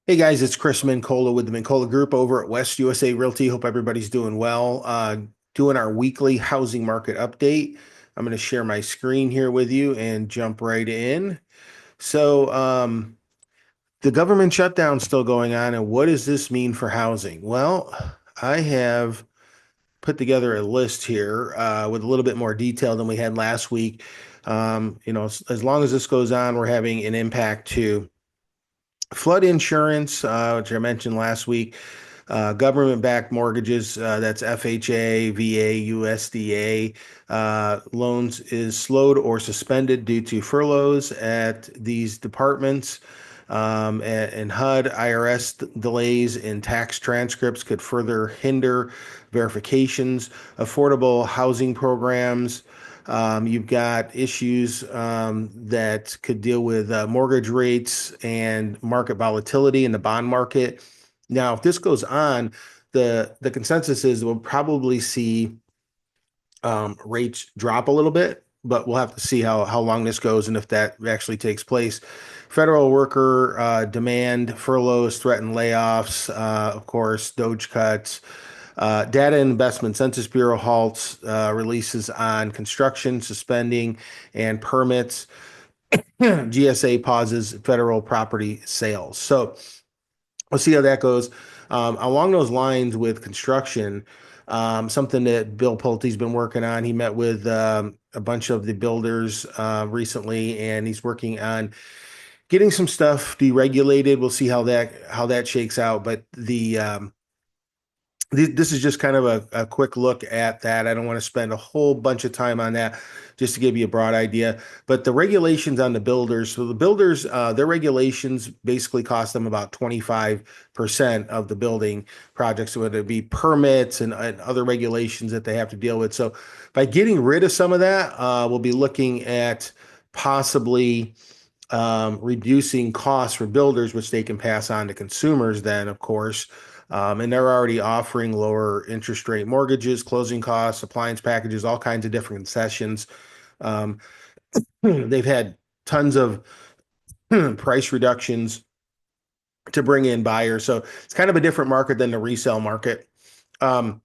Hey guys, it's Chris Mincola with the Mincola Group over at West USA Realty. Hope everybody's doing well. Doing our weekly housing market update. I'm going to share my screen here with you and jump right in. So, the government shutdown still going on, and what does this mean for housing? Well, I have put together a list here with a little bit more detail than we had last week. As long as this goes on, we're having an impact to flood insurance, which I mentioned last week, government-backed mortgages, that's FHA, VA, USDA, loans is slowed or suspended due to furloughs at these departments. And HUD, IRS delays in tax transcripts could further hinder verifications, affordable housing programs. You've got issues that could deal with mortgage rates and market volatility in the bond market. Now, if this goes on, the consensus is we'll probably see rates drop a little bit, but we'll have to see how long this goes and if that actually takes place. Federal worker demand, furloughs, threatened layoffs, of course, Doge cuts. Data and Investment Census Bureau halts releases on construction, suspending, and permits. GSA pauses federal property sales. So we'll see how that goes. Along those lines with construction, something that Bill Pulte's been working on. He met with a bunch of the builders recently, and he's working on getting some stuff deregulated. We'll see how that shakes out. But this is just kind of a quick look at that. I don't want to spend a whole bunch of time on that, just to give you a broad idea. But the regulations on the builders, so the builders, their regulations basically cost them about 25% of the building projects, whether it be permits and other regulations that they have to deal with. So by getting rid of some of that, we'll be looking at possibly reducing costs for builders, which they can pass on to consumers then, of course. And they're already offering lower interest rate mortgages, closing costs, appliance packages, all kinds of different concessions. Um, they've had tons of price reductions to bring in buyers. So it's kind of a different market than the resale market. Um,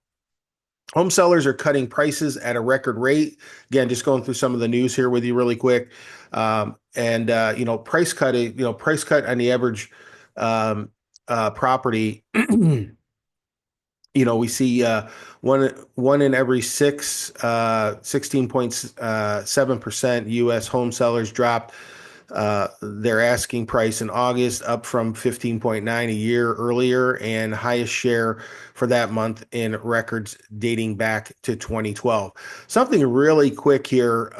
Home sellers are cutting prices at a record rate. Again, just going through some of the news here with you really quick. Price cut on the average property. We see one in every six, 16.7% U.S. home sellers dropped their asking price in August, up from 15.9 a year earlier, and highest share for that month in records dating back to 2012. Something really quick here.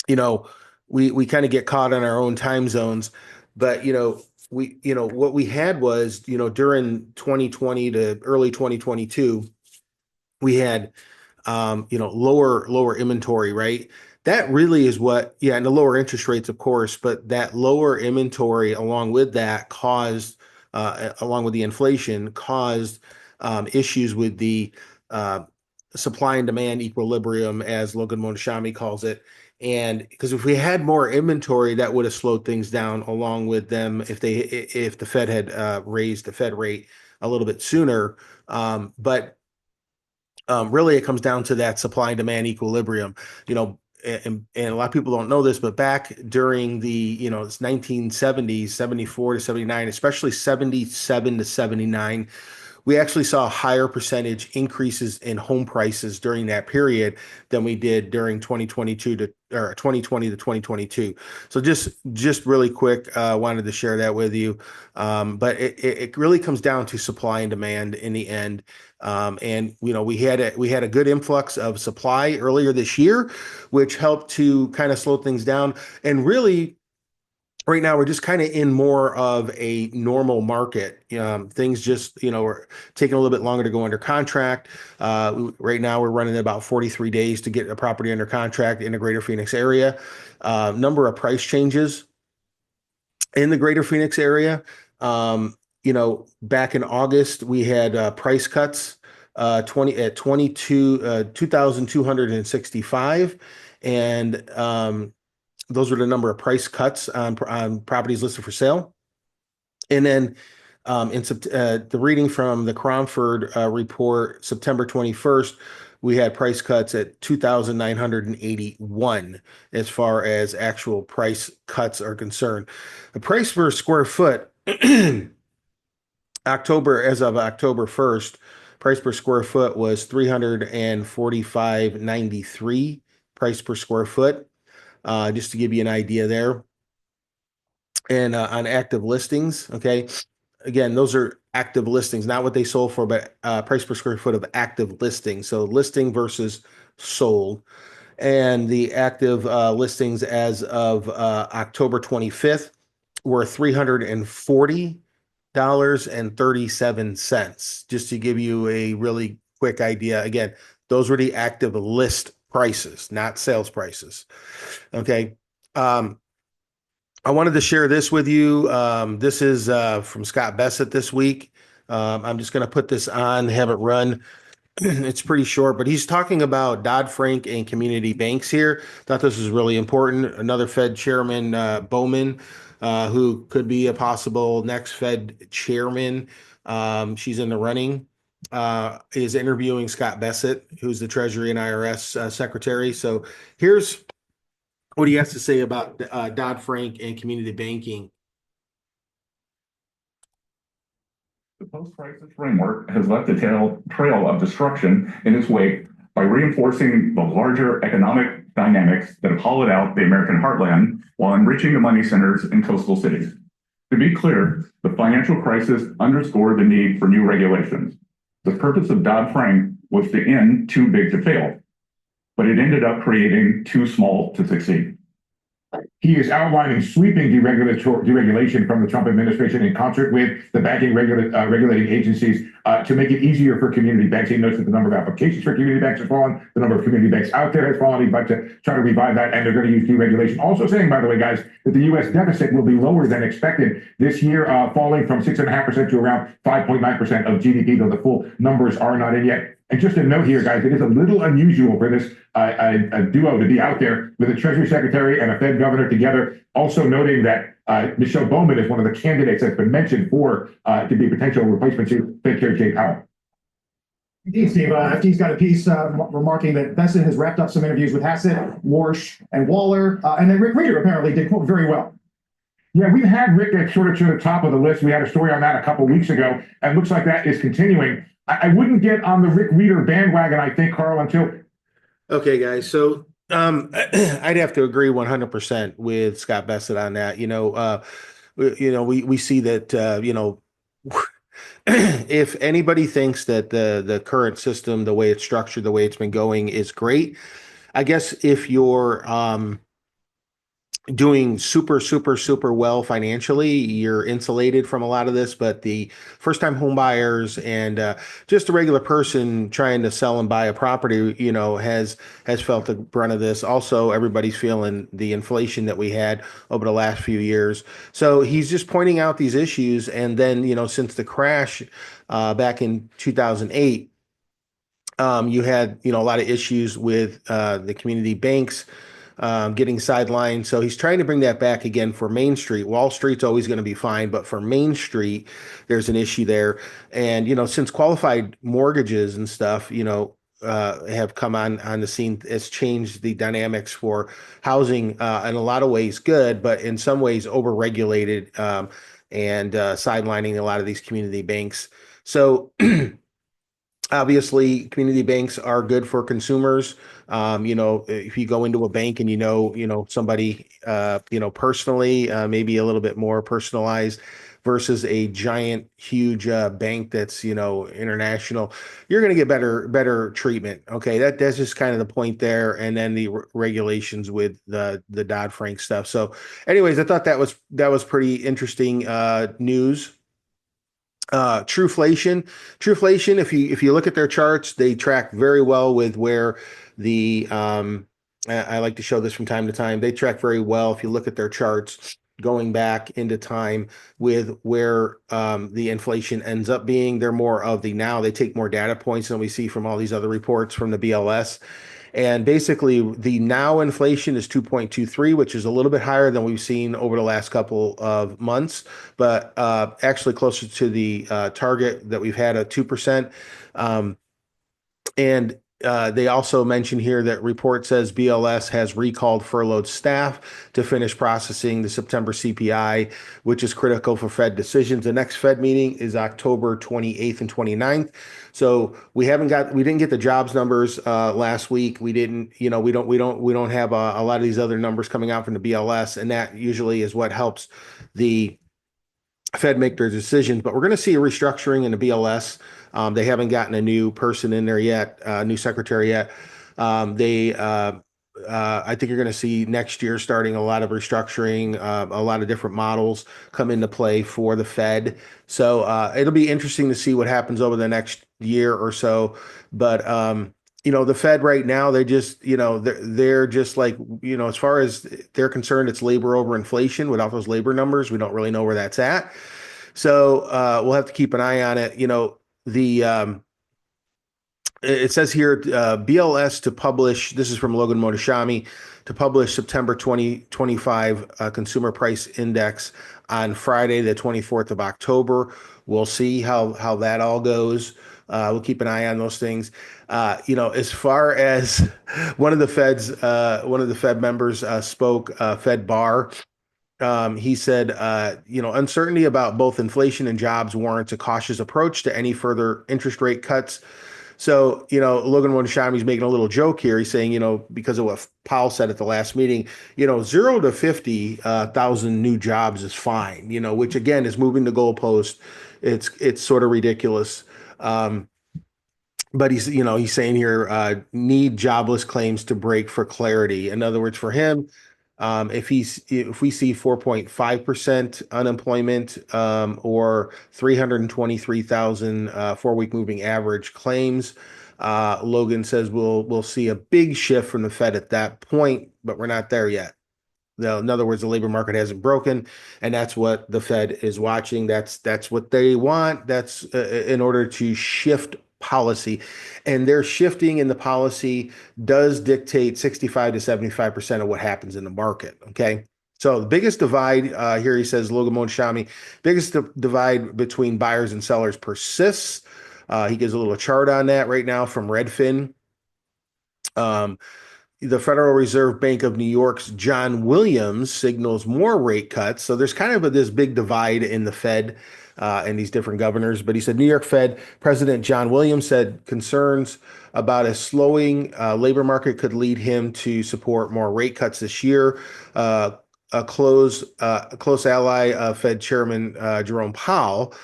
You know, we kind of get caught in our own time zones, but what we had was, during 2020 to early 2022, we had lower inventory, right? That really is what, yeah, and the lower interest rates, of course, but that lower inventory along with that caused, along with the inflation, caused issues with the uh, supply and demand equilibrium, as Logan Monshami calls it. And because if we had more inventory, that would have slowed things down along with them if the Fed had raised the Fed rate a little bit sooner. But really, it comes down to that supply and demand equilibrium. And a lot of people don't know this, but back during it's 1970s, 74 to 79, especially 77 to 79, we actually saw higher percentage increases in home prices during that period than we did during 2022 to or 2020 to 2022. So just really quick, wanted to share that with you. But it really comes down to supply and demand in the end. And we had a good influx of supply earlier this year, which helped to kind of slow things down. And really, right now we're just kind of in more of a normal market. Things just, are taking a little bit longer to go under contract. Right now we're running about 43 days to get a property under contract in the greater Phoenix area. Number of price changes in the greater Phoenix area. Back in August, we had price cuts 2,265. And those were the number of price cuts on properties listed for sale. And then the reading from the Cromford report, September 21st, we had price cuts at 2,981 as far as actual price cuts are concerned. The price per square foot, as of October 1st, price per square foot was 345.93 price per square foot. Just to give you an idea there. And on active listings, okay, again, those are active listings, not what they sold for, but price per square foot of active listings. So listing versus sold. And the active listings as of October 25th were $340.37, just to give you a really quick idea. Again, those were the active list prices, not sales prices. Okay. I wanted to share this with you. This is from Scott Bessett this week. I'm just going to put this on, have it run. It's pretty short, but he's talking about Dodd-Frank and community banks here. Thought this was really important. Another Fed chairman, Bowman, who could be a possible next Fed chairman. She's in the running. Is interviewing Scott Bessett, who's the Treasury and IRS secretary. So here's what he has to say about Dodd-Frank and community banking. The post-crisis framework has left a trail of destruction in its wake by reinforcing the larger economic dynamics that have hollowed out the American heartland while enriching the money centers in coastal cities. To be clear, the financial crisis underscored the need for new regulations. The purpose of Dodd-Frank was to end too big to fail, but it ended up creating too small to succeed. He is outlining sweeping deregulation from the Trump administration in concert with the banking regulating agencies to make it easier for community banks. He notes that the number of applications for community banks has fallen, the number of community banks out there has fallen. He'd like to try to revive that, and they're going to use deregulation. Also saying, by the way, guys, that the U.S. deficit will be lower than expected this year, falling from 6.5% to around 5.9% of GDP, though the full numbers are not in yet. And just a note here, guys, it is a little unusual for this a duo to be out there with a Treasury Secretary and a Fed governor together. Also noting that Michelle Bowman is one of the candidates that's been mentioned for to be a potential replacement to Fed Chair Jay Powell. Indeed, Steve. FT's got a piece remarking that Bessent has wrapped up some interviews with Hassett, Warsh, and Waller, and then Rick Reeder apparently did quote very well. Yeah, we've had Rick at sort of to the top of the list. We had a story on that a couple weeks ago, and looks like that is continuing. I wouldn't get on the Rick Reeder bandwagon, I think, Carl, until... Okay, guys. So I'd have to agree 100% with Scott Bessett on that. We see that, if anybody thinks that the current system, the way it's structured, the way it's been going is great, I guess if you're doing super well financially, you're insulated from a lot of this. But the first-time home buyers and just a regular person trying to sell and buy a property, has felt the brunt of this. Also, everybody's feeling the inflation that we had over the last few years. So he's just pointing out these issues. And then, since the crash back in 2008, you had, a lot of issues with the community banks getting sidelined. So he's trying to bring that back again for Main Street. Wall Street's always going to be fine, but for Main Street, there's an issue there. And, since qualified mortgages and stuff, have come on the scene, it's changed the dynamics for housing in a lot of ways good, but in some ways overregulated and sidelining a lot of these community banks. So obviously, community banks are good for consumers. If you go into a bank and somebody, personally, maybe a little bit more personalized versus a giant, huge bank that's, international, you're going to get better treatment. Okay, that's just kind of the point there. And then the regulations with the Dodd-Frank stuff. So, anyways, I thought that was pretty interesting news. Trueflation, if you look at their charts, they track very well with where the I like to show this from time to time. They track very well if you look at their charts going back into time with where the inflation ends up being. They're more of the now. They take more data points than we see from all these other reports from the BLS. And basically, the now inflation is 2.23, which is a little bit higher than we've seen over the last couple of months, but actually closer to the target that we've had at 2%. And they also mention here that report says BLS has recalled furloughed staff to finish processing the September CPI, which is critical for Fed decisions. The next Fed meeting is October 28th and 29th. So we didn't get the jobs numbers last week. We didn't, we don't have a lot of these other numbers coming out from the BLS, and that usually is what helps the Fed make their decisions. But we're going to see a restructuring in the BLS. They haven't gotten a new person in there yet, new secretary yet. I think you're going to see next year starting a lot of restructuring, a lot of different models come into play for the Fed. So it'll be interesting to see what happens over the next year or so. But the Fed right now, they just, they're just like, as far as they're concerned, it's labor over inflation. Without those labor numbers, we don't really know where that's at. So we'll have to keep an eye on it. It says here BLS to publish, this is from Logan Mohtashami, to publish September 2025 Consumer Price Index on Friday, the 24th of October. We'll see how that all goes. We'll keep an eye on those things. As far as one of the Fed members spoke, Fed Barr. He said, uncertainty about both inflation and jobs warrants a cautious approach to any further interest rate cuts. So, Logan Mohtashami's making a little joke here. He's saying, because of what Powell said at the last meeting, 0 to 50,000 new jobs is fine, which again is moving the goalpost. It's sort of ridiculous. But he's saying here, need jobless claims to break for clarity. In other words, for him, if we see 4.5% unemployment or 323,000 4-week moving average claims, Logan says we'll see a big shift from the Fed at that point, but we're not there yet. In other words, the labor market hasn't broken, and that's what the Fed is watching. That's what they want. That's in order to shift policy, and their shifting in the policy does dictate 65 to 75% of what happens in the market. Okay. So the biggest divide here, he says, Logan Mohtashami, biggest divide between buyers and sellers persists. He gives a little chart on that right now from Redfin. The Federal Reserve Bank of New York's John Williams signals more rate cuts. So there's kind of this big divide in the Fed and these different governors. But he said New York Fed President John Williams said concerns about a slowing labor market could lead him to support more rate cuts this year. A close ally of Fed Chairman Jerome Powell,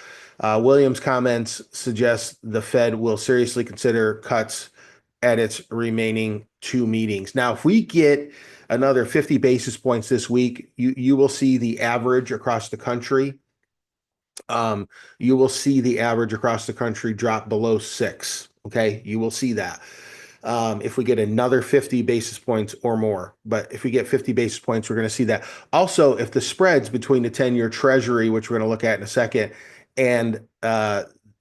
Williams' comments suggest the Fed will seriously consider cuts at its remaining 2 meetings. Now, if we get another 50 basis points this week, you will see the average across the country. You will see the average across the country drop below 6. Okay, you will see that. If we get another 50 basis points or more, but if we get 50 basis points, we're going to see that. Also, if the spreads between the 10-year Treasury, which we're going to look at in a second, and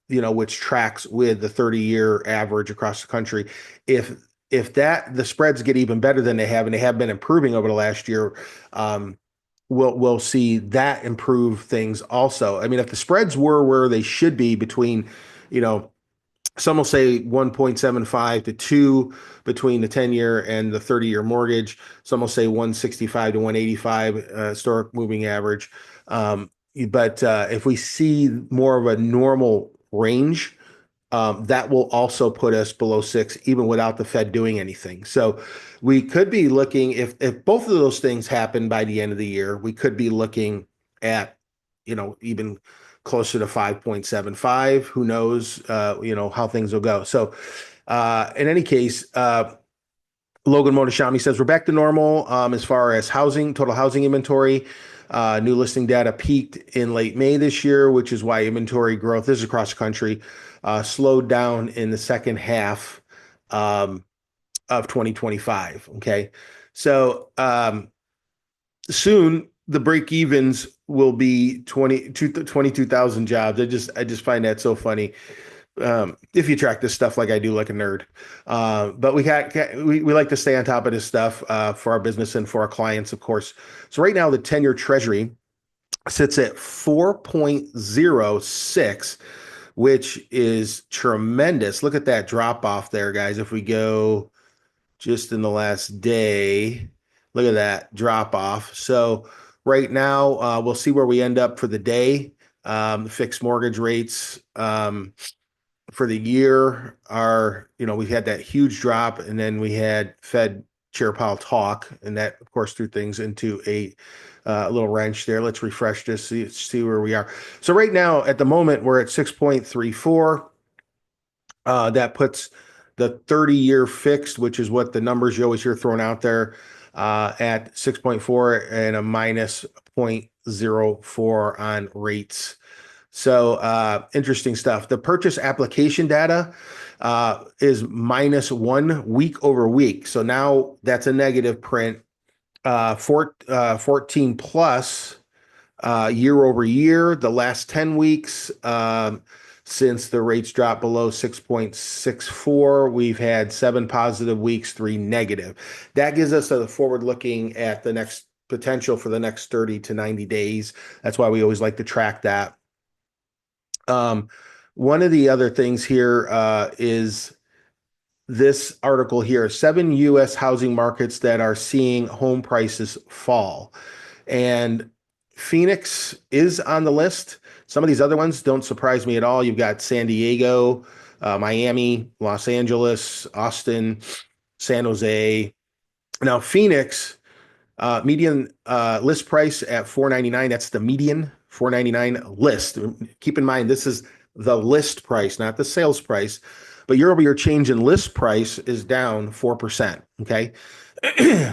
which tracks with the 30-year average across the country, if the spreads get even better than they have, and they have been improving over the last year, we'll see that improve things also. I mean, if the spreads were where they should be between, some will say 1.75 to 2 between the 10-year and the 30-year mortgage. Some will say 165 to 185 historic moving average. But if we see more of a normal range, that will also put us below 6, even without the Fed doing anything. So we could be looking, if both of those things happen by the end of the year, we could be looking at, even closer to 5.75. Who knows, how things will go. So in any case, Logan Mohtashami says we're back to normal as far as total housing inventory. New listing data peaked in late May this year, which is why inventory growth, this is across the country, slowed down in the second half of 2025. Okay. So soon the break evens will be 22,000 jobs. I just find that so funny. if you track this stuff like I do, like a nerd. But we like to stay on top of this stuff for our business and for our clients, of course. So right now, the 10-year Treasury sits at 4.06, which is tremendous. Look at that drop off there, guys. If we go just in the last day, look at that drop off. So right now, we'll see where we end up for the day. The fixed mortgage rates for the year are, we had that huge drop, and then we had Fed Chair Powell talk, and that, of course, threw things into a little wrench there. Let's refresh this, see where we are. So right now, at the moment, we're at 6.34. That puts the 30-year fixed, which is what the numbers you always hear thrown out there, at 6.4 and a minus 0.04 on rates. So interesting stuff. The purchase application data is minus 1 week over week. So now that's a negative print. 14 plus year over year. The last 10 weeks, since the rates dropped below 6.64, we've had 7 positive weeks, 3 negative. That gives us a forward looking at the next potential for the next 30 to 90 days. That's why we always like to track that. One of the other things here is this article here, 7 U.S. housing markets that are seeing home prices fall. And Phoenix is on the list. Some of these other ones don't surprise me at all. You've got San Diego, Miami, Los Angeles, Austin, San Jose. Now, Phoenix, median list price at $499. That's the median $499 list. Keep in mind, this is the list price, not the sales price. But year over year change in list price is down 4%. Okay.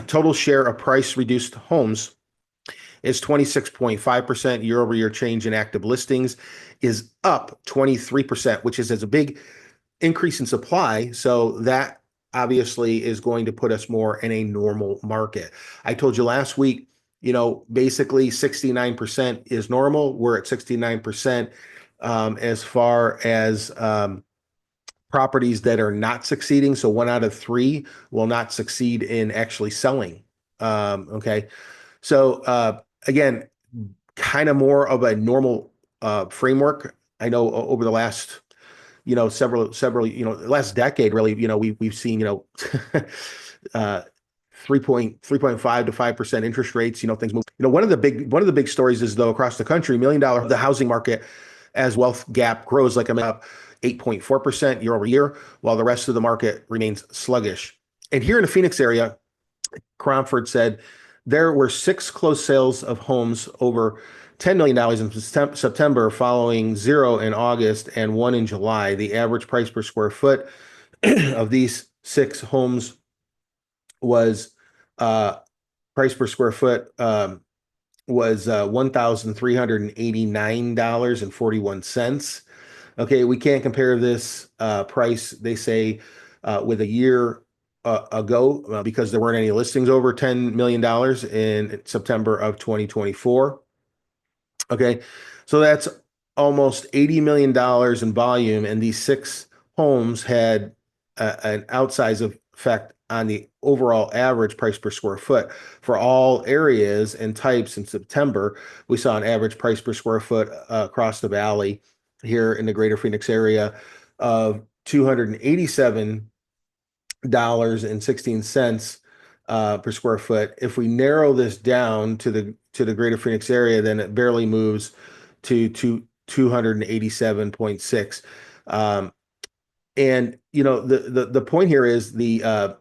Total share of price reduced homes is 26.5%. Year over year change in active listings is up 23%, which is a big increase in supply. So that obviously is going to put us more in a normal market. I told you last week, basically 69% is normal. We're at 69% as far as properties that are not succeeding. So 1 out of 3 will not succeed in actually selling. Okay. So again, kind of more of a normal framework. I know over the last, several, last decade, really, we've seen, 3.5 to 5% interest rates, things move. One of the big stories is, though, across the country, $1 million, the housing market as wealth gap grows, like I'm up 8.4% year over year, while the rest of the market remains sluggish. And here in the Phoenix area, Cromford said there were 6 closed sales of homes over $10 million in September, following 0 in August and 1 in July. The average price per square foot of these 6 homes was price per square foot was $1,389.41. Okay, we can't compare this price, they say, with a year ago because there weren't any listings over $10 million in September of 2024. Okay, so that's almost $80 million in volume, and these 6 homes had an outsized effect on the overall average price per square foot. For all areas and types in September, we saw an average price per square foot across the valley here in the greater Phoenix area of $287.16 per square foot. If we narrow this down to the greater Phoenix area, then it barely moves to 287.6. And the point here is the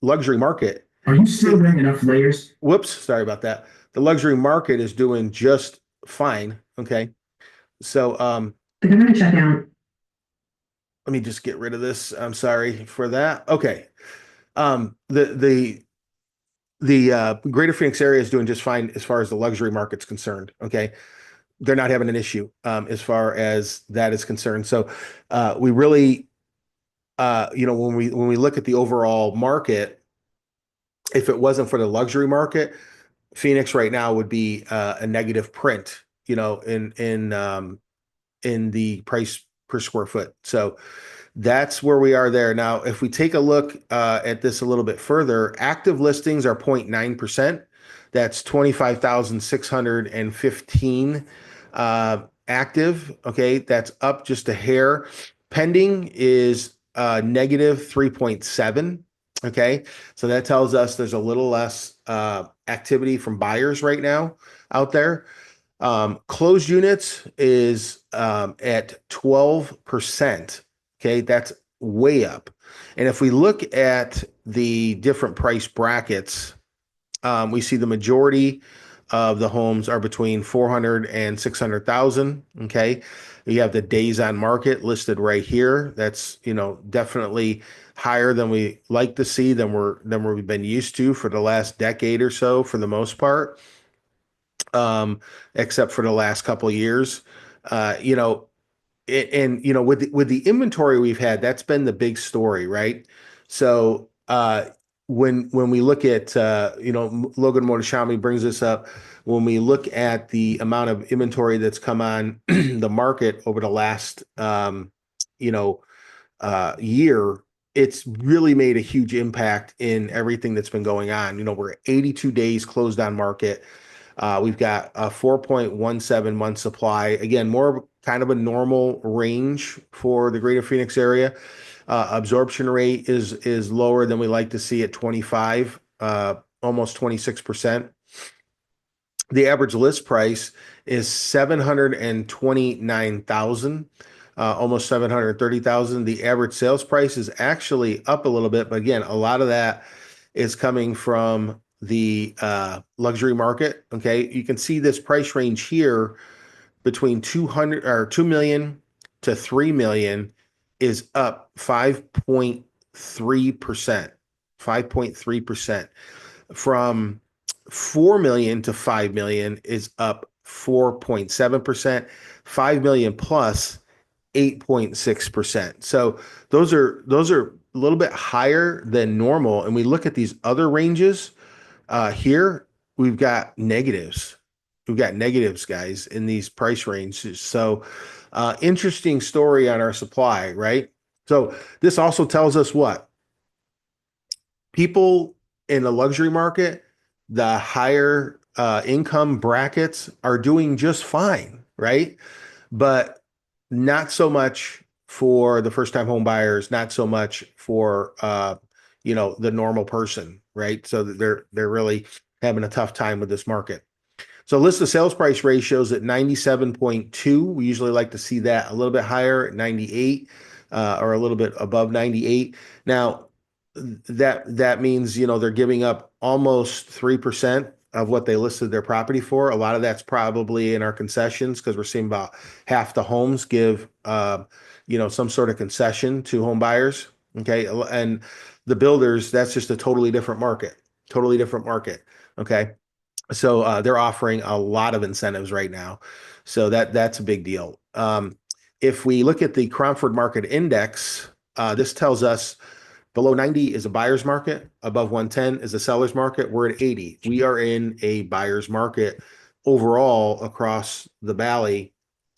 luxury market. Are you still wearing enough layers? Whoops, sorry about that. The luxury market is doing just fine. Okay. So The government shutdown. let me just get rid of this. I'm sorry for that. Okay. The greater Phoenix area is doing just fine as far as the luxury market's concerned. Okay. They're not having an issue as far as that is concerned. So we really, when we look at the overall market, if it wasn't for the luxury market, Phoenix right now would be a negative print, in the price per square foot. So that's where we are there. Now, if we take a look at this a little bit further, active listings are 0.9%. That's 25,615 active. Okay, that's up just a hair. Pending is negative 3.7. Okay, so that tells us there's a little less activity from buyers right now out there. Closed units is at 12%. Okay, that's way up. And if we look at the different price brackets, we see the majority of the homes are between 400 and 600,000. Okay. You have the days on market listed right here. That's, definitely higher than we like to see than we've been used to for the last decade or so, for the most part, except for the last couple of years. With the inventory we've had, that's been the big story, right? So when we look at Logan Motoshami brings this up, when we look at the amount of inventory that's come on the market over the last year, it's really made a huge impact in everything that's been going on. We're at 82 days closed on market. We've got a 4.17 month supply. Again, more kind of a normal range for the greater Phoenix area. Absorption rate is lower than we like to see at 25, almost 26%. The average list price is 729,000, almost 730,000. The average sales price is actually up a little bit, but again, a lot of that is coming from the luxury market. Okay, you can see this price range here between 200 or 2 million to 3 million is up 5.3%. 5.3%. From 4 million to 5 million is up 4.7%. 5 million plus 8.6%. So those are a little bit higher than normal. And we look at these other ranges here, we've got negatives. We've got negatives, guys, in these price ranges. So interesting story on our supply, right? So this also tells us what? People in the luxury market, the higher income brackets are doing just fine, right? But not so much for the first-time home buyers, not so much for the normal person, right? So they're really having a tough time with this market. So list of sales price ratios at 97.2. We usually like to see that a little bit higher at 98 or a little bit above 98. Now, that means, they're giving up almost 3% of what they listed their property for. A lot of that's probably in our concessions because we're seeing about half the homes give, some sort of concession to home buyers. Okay. And the builders, that's just a totally different market. Okay. So they're offering a lot of incentives right now. So that's a big deal. If we look at the Cromford Market Index, this tells us below 90 is a buyer's market, above 110 is a seller's market. We're at 80. We are in a buyer's market overall across the valley.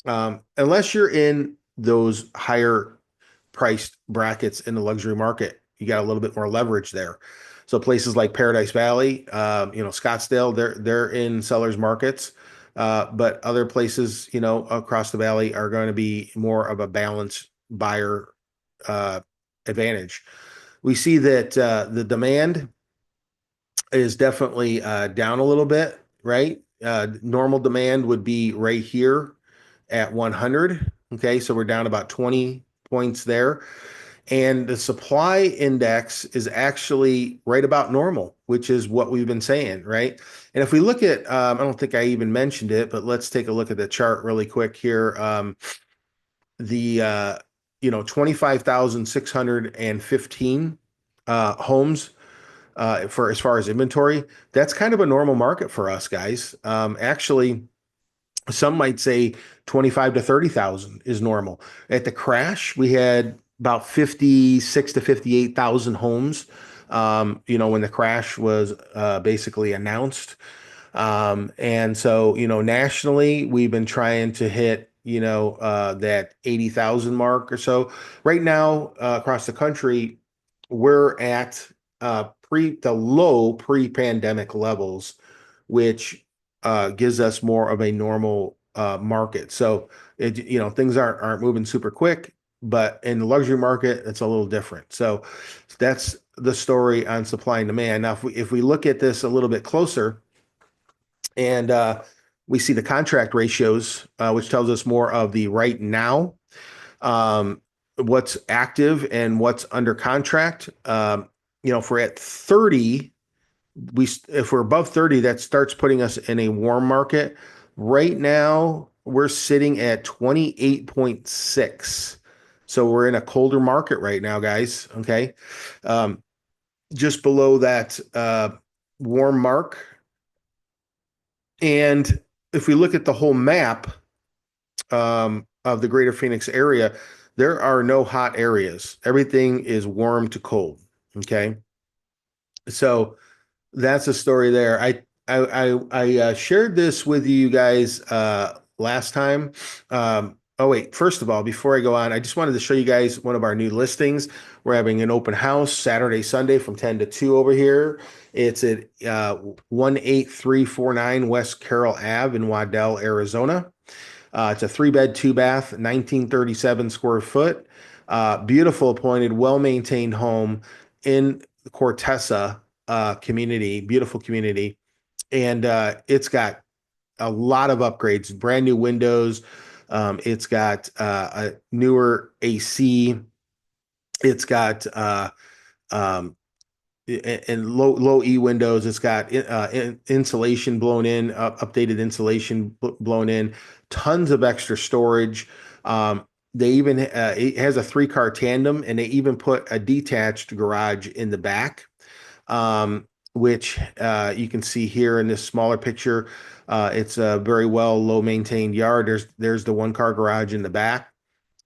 Unless you're in those higher priced brackets in the luxury market, you got a little bit more leverage there. So places like Paradise Valley, Scottsdale, they're in sellers markets, but other places, across the valley are going to be more of a balanced buyer advantage. We see that the demand is definitely down a little bit, right? Normal demand would be right here at 100. Okay, so we're down about 20 points there. And the supply index is actually right about normal, which is what we've been saying, right? And if we look at, I don't think I even mentioned it, but let's take a look at the chart really quick here. The 25,615 homes for as far as inventory, that's kind of a normal market for us, guys. Actually, some might say 25 to 30,000 is normal. At the crash, we had about 56 to 58,000 homes, when the crash was basically announced. And so, nationally, we've been trying to hit, that 80,000 mark or so. Right now, across the country, we're at the low pre-pandemic levels, which gives us more of a normal market. So things aren't moving super quick, but in the luxury market, it's a little different. So that's the story on supply and demand. Now, if we look at this a little bit closer, and we see the contract ratios, which tells us more of the right now, what's active and what's under contract. If we're at 30, if we're above 30, that starts putting us in a warm market. Right now, we're sitting at 28.6. So we're in a colder market right now, guys. Okay. Just below that warm mark. And if we look at the whole map of the greater Phoenix area, there are no hot areas. Everything is warm to cold. Okay. So that's a story there. I shared this with you guys last time. First of all, before I go on, I just wanted to show you guys one of our new listings. We're having an open house Saturday, Sunday from 10 to 2 over here. It's at 18349 West Carroll Ave in Waddell, Arizona. It's a 3-bed, 2-bath, 1937 square foot. Beautiful appointed, well-maintained home in the Cortessa community, beautiful community. And it's got a lot of upgrades, brand new windows. It's got a newer AC. It's got and low E windows. It's got insulation blown in, updated insulation blown in, tons of extra storage. They even it has a 3-car tandem, and they even put a detached garage in the back, which you can see here in this smaller picture. It's a very low maintained yard. There's the 1-car garage in the back.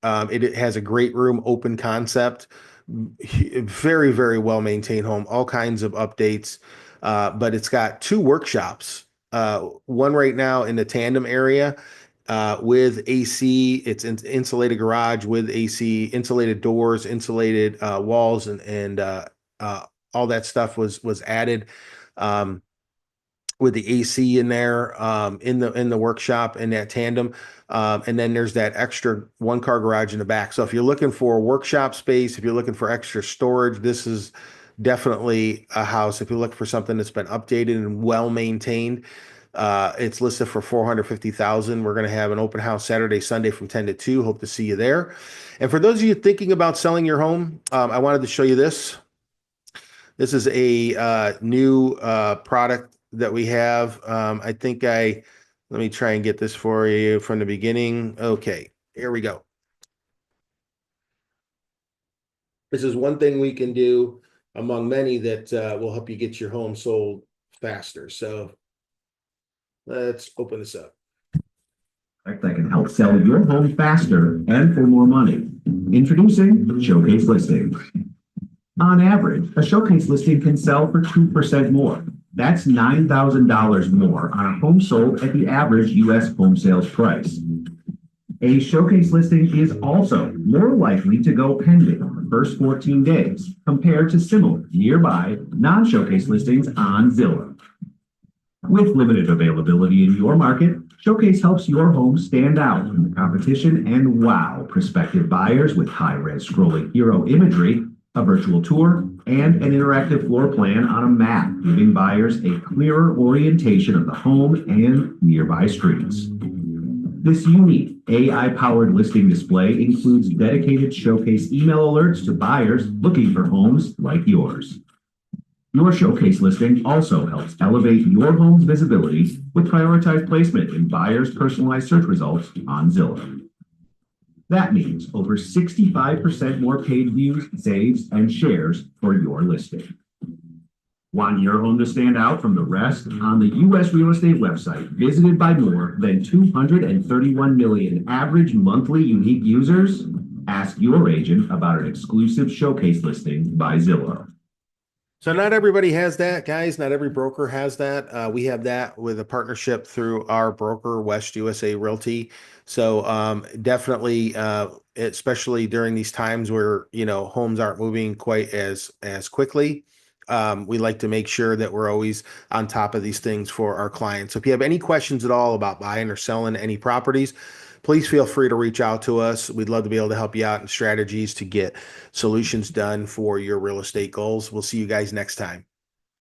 It has a great room, open concept, very, very well maintained home, all kinds of updates. But it's got 2 workshops, one right now in the tandem area with AC. It's an insulated garage with AC, insulated doors, insulated walls, and all that stuff was added with the AC in there in the workshop in that tandem. And then there's that extra 1-car garage in the back. So if you're looking for workshop space, if you're looking for extra storage, this is definitely a house. If you're looking for something that's been updated and well maintained, it's listed for $450,000. We're going to have an open house Saturday, Sunday from 10 to 2. Hope to see you there. And for those of you thinking about selling your home, I wanted to show you this. This is a new product that we have. Let me try and get this for you from the beginning. Okay, here we go. This is one thing we can do among many that will help you get your home sold faster. So let's open this up. That can help sell your home faster and for more money. Introducing Showcase Listings. On average, a showcase listing can sell for 2% more. That's $9,000 more on a home sold at the average U.S. home sales price. A showcase listing is also more likely to go pending in the first 14 days compared to similar nearby non-showcase listings on Zillow. With limited availability in your market, Showcase helps your home stand out from the competition and wow prospective buyers with high-res scrolling hero imagery, a virtual tour, and an interactive floor plan on a map, giving buyers a clearer orientation of the home and nearby streets. This unique AI-powered listing display includes dedicated Showcase email alerts to buyers looking for homes like yours. Your Showcase listing also helps elevate your home's visibility with prioritized placement in buyers' personalized search results on Zillow. That means over 65% more paid views, saves, and shares for your listing. Want your home to stand out from the rest? On the U.S. real estate website, visited by more than 231 million average monthly unique users, ask your agent about an exclusive Showcase listing by Zillow. So not everybody has that, guys. Not every broker has that. We have that with a partnership through our broker, West USA Realty. So definitely, especially during these times where homes aren't moving quite as quickly. We like to make sure that we're always on top of these things for our clients. So if you have any questions at all about buying or selling any properties, please feel free to reach out to us. We'd love to be able to help you out in strategies to get solutions done for your real estate goals. We'll see you guys next time.